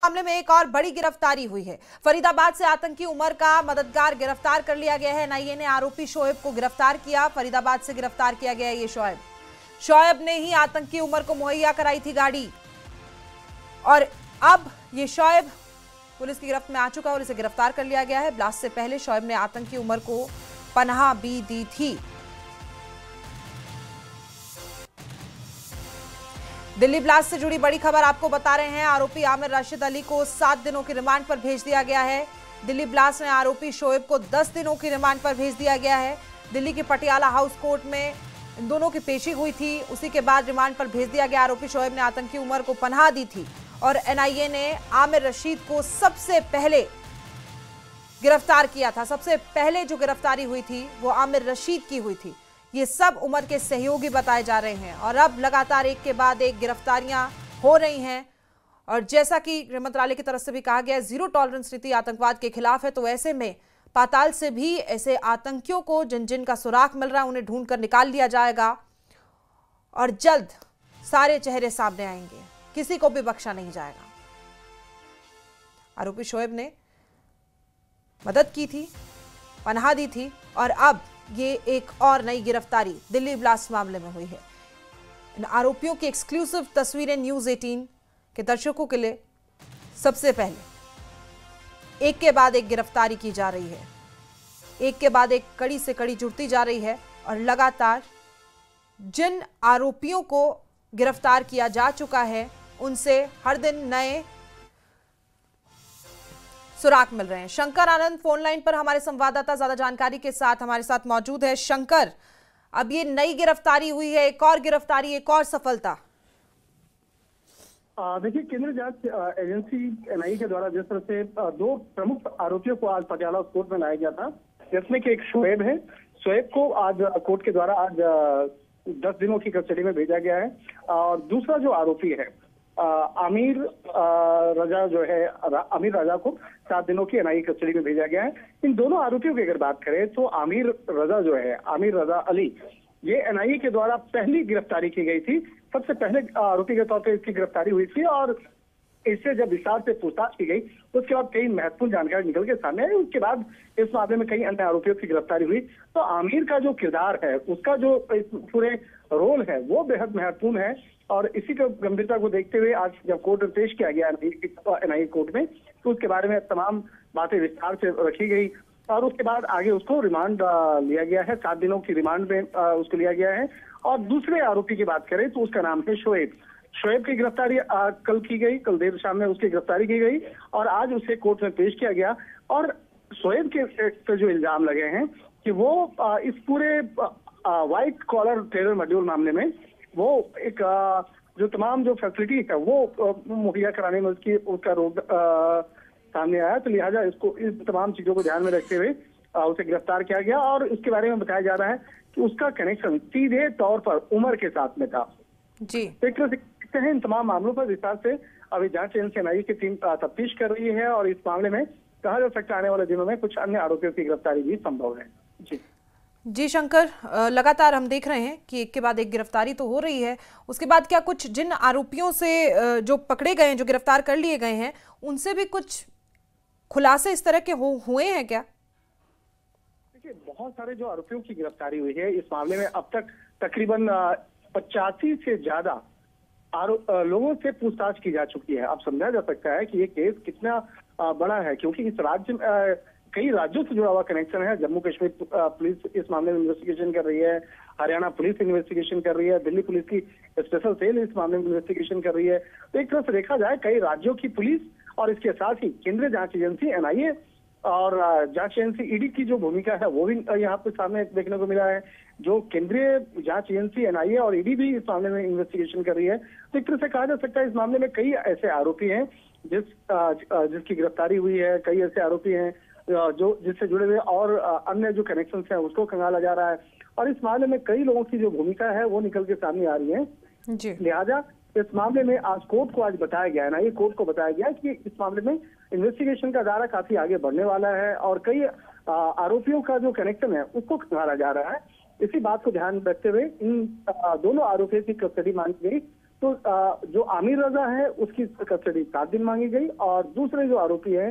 मामले में एक और बड़ी गिरफ्तारी हुई है। फरीदाबाद से आतंकी उमर का मददगार गिरफ्तार कर लिया गया है। एनआईए ने आरोपी शोएब को गिरफ्तार किया। फरीदाबाद से गिरफ्तार किया गया है ये शोएब ने ही आतंकी उमर को मुहैया कराई थी गाड़ी, और अब ये शोएब पुलिस की गिरफ्त में आ चुका है और इसे गिरफ्तार कर लिया गया है। ब्लास्ट से पहले शोएब ने आतंकी उमर को पनाह भी दी थी। दिल्ली ब्लास्ट से जुड़ी बड़ी खबर आपको बता रहे हैं। आरोपी आमिर राशिद अली को 7 दिनों की रिमांड पर भेज दिया गया है। दिल्ली ब्लास्ट में आरोपी शोएब को 10 दिनों की रिमांड पर भेज दिया गया है। दिल्ली की पटियाला हाउस कोर्ट में इन दोनों की पेशी हुई थी, उसी के बाद रिमांड पर भेज दिया गया। आरोपी शोएब ने आतंकी उमर को पनाह दी थी और एनआईए ने आमिर रशीद को सबसे पहले गिरफ्तार किया था। सबसे पहले जो गिरफ्तारी हुई थी वो आमिर रशीद की हुई थी। ये सब उमर के सहयोगी बताए जा रहे हैं और अब लगातार एक के बाद एक गिरफ्तारियां हो रही हैं। और जैसा कि गृह मंत्रालय की तरफ से भी कहा गया है, जीरो टॉलरेंस नीति आतंकवाद के खिलाफ है, तो ऐसे में पाताल से भी ऐसे आतंकियों को जिन जिन का सुराग मिल रहा है उन्हें ढूंढ कर निकाल लिया जाएगा और जल्द सारे चेहरे सामने आएंगे, किसी को भी बख्शा नहीं जाएगा। आरोपी शोएब ने मदद की थी, पनाह दी थी और अब ये एक और नई गिरफ्तारी दिल्ली ब्लास्ट मामले में हुई है। इन आरोपियों की एक्सक्लूसिव तस्वीरें न्यूज़ 18 के दर्शकों के लिए सबसे पहले एक के बाद एक गिरफ्तारी की जा रही है, एक के बाद एक कड़ी से कड़ी जुड़ती जा रही है और लगातार जिन आरोपियों को गिरफ्तार किया जा चुका है उनसे हर दिन नए सुराग मिल रहे हैं। शंकर आनंद फोन लाइन पर हमारे संवाददाता ज्यादा जानकारी के साथ हमारे साथ मौजूद है। शंकर, अब ये नई गिरफ्तारी हुई है, एक और गिरफ्तारी, एक और सफलता। देखिए, केंद्रीय जांच एजेंसी एनआईए के द्वारा जिस तरह से 2 प्रमुख आरोपियों को आज पटियाला कोर्ट में लाया गया था, जिसमें कि एक शोएब है। शोएब को आज कोर्ट के द्वारा आज 10 दिनों की कस्टडी में भेजा गया है और दूसरा जो आरोपी है आमिर रजा जो है, आमिर रजा को 7 दिनों की एनआईए कस्टडी में भेजा गया है। इन दोनों आरोपियों की अगर बात करें तो आमिर रजा जो है, आमिर रजा अली, ये एनआईए के द्वारा पहली गिरफ्तारी की गई थी। सबसे पहले आरोपी के तौर पर इसकी गिरफ्तारी हुई थी और इससे जब विस्तार से पूछताछ की गई उसके बाद कई महत्वपूर्ण जानकारी निकल के सामने आई। उसके बाद इस मामले में कई अन्य आरोपियों की गिरफ्तारी हुई। तो आमिर का जो किरदार है, उसका जो पूरे रोल है वो बेहद महत्वपूर्ण है और इसी को गंभीरता को देखते हुए आज जब कोर्ट में पेश किया गया एनआईए कोर्ट में, तो उसके बारे में तमाम बातें विस्तार से रखी गई और उसके बाद आगे उसको रिमांड लिया गया है। 7 दिनों की रिमांड में उसको लिया गया है। और दूसरे आरोपी की बात करें तो उसका नाम है शोएब। शोएब की गिरफ्तारी कल की गई, कल देर शाम में उसकी गिरफ्तारी की गई और आज उसे कोर्ट में पेश किया गया। और शोएब के जो इल्जाम लगे हैं कि वो इस पूरे व्हाइट कॉलर टेरर मॉड्यूल मामले में वो एक जो तमाम जो फैसिलिटी है वो मुहैया कराने में उसका रोग सामने आया, तो लिहाजा इसको इस तमाम चीजों को ध्यान में रखते हुए उसे गिरफ्तार किया गया। और इसके बारे में बताया जा रहा है कि उसका कनेक्शन सीधे तौर पर उमर के साथ में था जी। एक तरह से देखते हैं इन तमाम मामलों पर विस्तार से अभी जांच एजेंसी एनआईए की टीम तफ्तीश कर रही है और इस मामले में कहा जा सकता है आने वाले दिनों में कुछ अन्य आरोपियों की गिरफ्तारी भी संभव है। जी शंकर, लगातार हम देख रहे हैं कि एक के बाद एक गिरफ्तारी तो हो रही है। उसके बाद क्या कुछ जिन आरोपियों से जो पकड़े गए हैं, जो गिरफ्तार कर लिए गए हैं, उनसे भी कुछ खुलासे इस तरह के हुए हैं क्या? देखिए, बहुत सारे जो आरोपियों की गिरफ्तारी हुई है इस मामले में अब तक तकरीबन 85 से ज्यादा लोगों से पूछताछ की जा चुकी है। अब समझा जा सकता है कि ये केस कितना बड़ा है, क्योंकि इस राज्य में कई राज्यों से जुड़ा हुआ कनेक्शन है। जम्मू कश्मीर पुलिस इस मामले में इन्वेस्टिगेशन कर रही है, हरियाणा पुलिस इन्वेस्टिगेशन कर रही है, दिल्ली पुलिस की स्पेशल सेल इस मामले में इन्वेस्टिगेशन कर रही है। तो एक तरह से देखा जाए कई राज्यों की पुलिस और इसके साथ ही केंद्रीय जांच एजेंसी एनआईए और जांच एजेंसी ईडी की जो भूमिका है वो भी यहाँ पे सामने देखने को मिला है। जो केंद्रीय जांच एजेंसी एनआईए और ईडी भी इस मामले में इन्वेस्टिगेशन कर रही है। तो एक तरह से कहा जा सकता है इस मामले में कई ऐसे आरोपी हैं जिसकी गिरफ्तारी हुई है, कई ऐसे आरोपी हैं जो जिससे जुड़े हुए और अन्य जो कनेक्शन हैं उसको खंगाला जा रहा है और इस मामले में कई लोगों की जो भूमिका है वो निकल के सामने आ रही है जी। लिहाजा इस मामले में आज कोर्ट को आज बताया गया है, एनआईए कोर्ट को बताया गया कि इस मामले में इन्वेस्टिगेशन का दायरा काफी आगे बढ़ने वाला है और कई आरोपियों का जो कनेक्शन है उसको खंगाला जा रहा है। इसी बात को ध्यान में रखते हुए इन दोनों आरोपियों की कस्टडी मांगी गई तो जो आमिर रजा है उसकी कस्टडी 7 दिन मांगी गई और दूसरे जो आरोपी है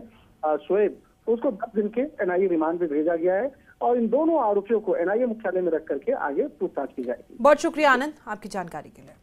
शोएब, उसको 10 दिन के एनआईए रिमांड पे भेजा गया है और इन दोनों आरोपियों को एनआईए मुख्यालय में रख करके आगे पूछताछ की जाएगी। बहुत शुक्रिया आनंद आपकी जानकारी के लिए।